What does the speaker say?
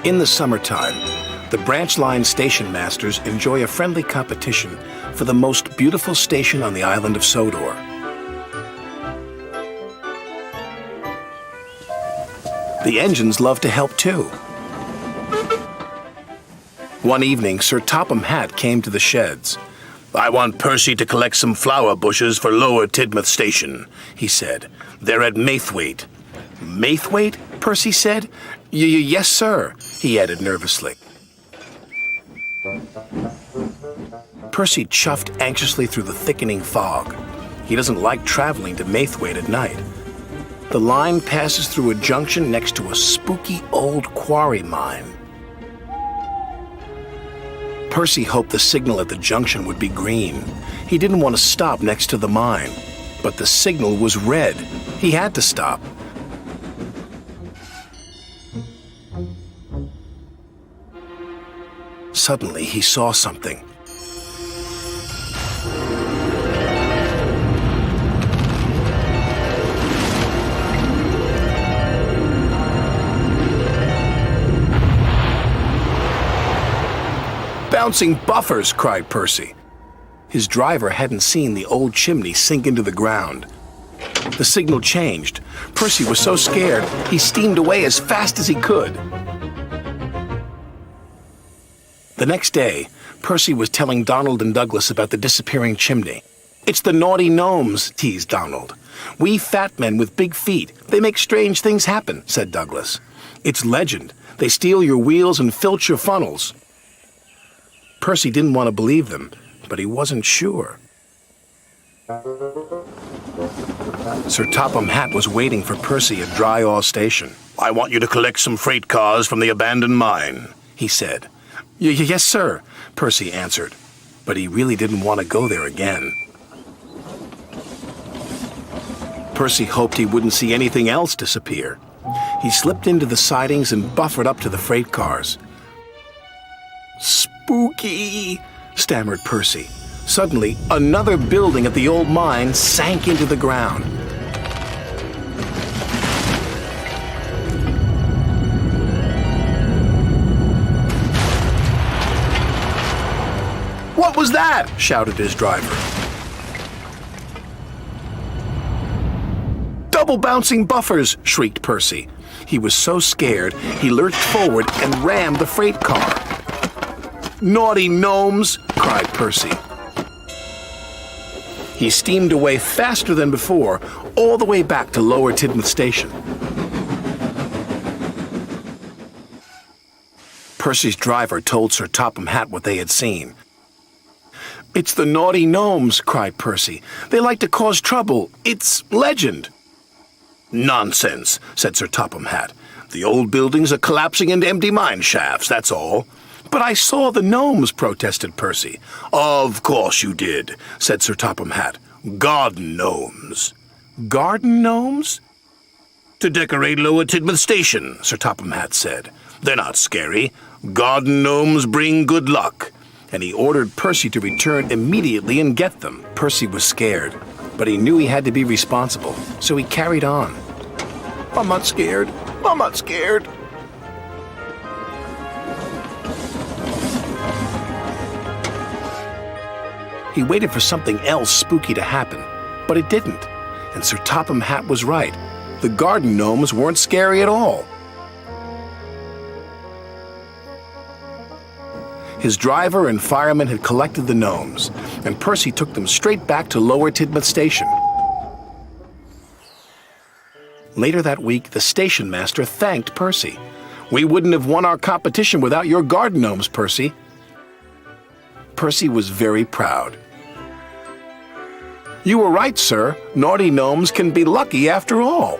In the summertime, the branch line station masters enjoy a friendly competition for the most beautiful station on the island of Sodor. The engines love to help too. One evening, Sir Topham Hatt came to the sheds. "I want Percy to collect some flower bushes for Lower Tidmouth Station," he said. "They're at Maithwaite." "Maithwaite?" Percy said. Yes, sir," he added nervously. Percy chuffed anxiously through the thickening fog. He doesn't like traveling to Maithwaite at night. The line passes through a junction next to a spooky old quarry mine. Percy hoped the signal at the junction would be green. He didn't want to stop next to the mine, but the signal was red. He had to stop. Suddenly, he saw something. "Bouncing buffers!" cried Percy. His driver hadn't seen the old chimney sink into the ground. The signal changed. Percy was so scared, he steamed away as fast as he could. The next day, Percy was telling Donald and Douglas about the disappearing chimney. "It's the naughty gnomes," teased Donald. "We fat men with big feet, they make strange things happen," said Douglas. "It's legend. They steal your wheels and filch your funnels." Percy didn't want to believe them, but he wasn't sure. Sir Topham Hatt was waiting for Percy at Dry All Station. "I want you to collect some freight cars from the abandoned mine," he said. Yes, sir," Percy answered, but he really didn't want to go there again. Percy hoped he wouldn't see anything else disappear. He slipped into the sidings and buffered up to the freight cars. "Spooky," stammered Percy. Suddenly, another building at the old mine sank into the ground. "What was that?" shouted his driver. "Double bouncing buffers!" shrieked Percy. He was so scared, he lurched forward and rammed the freight car. "Naughty gnomes!" cried Percy. He steamed away faster than before, all the way back to Lower Tidmouth Station. Percy's driver told Sir Topham Hatt what they had seen. "It's the naughty gnomes," cried Percy. "They like to cause trouble. It's legend." "Nonsense," said Sir Topham Hatt. "The old buildings are collapsing into empty mine shafts, that's all." "But I saw the gnomes," protested Percy. "Of course you did," said Sir Topham Hatt. "Garden gnomes." "Garden gnomes?" "To decorate Lower Tidmouth Station," Sir Topham Hatt said. "They're not scary. Garden gnomes bring good luck." And he ordered Percy to return immediately and get them. Percy was scared, but he knew he had to be responsible, so he carried on. "I'm not scared. I'm not scared." He waited for something else spooky to happen, but it didn't. And Sir Topham Hatt was right. The garden gnomes weren't scary at all. His driver and firemen had collected the gnomes, and Percy took them straight back to Lower Tidmouth Station. Later that week, the station master thanked Percy. "We wouldn't have won our competition without your garden gnomes, Percy." Percy was very proud. "You were right, sir. Naughty gnomes can be lucky after all."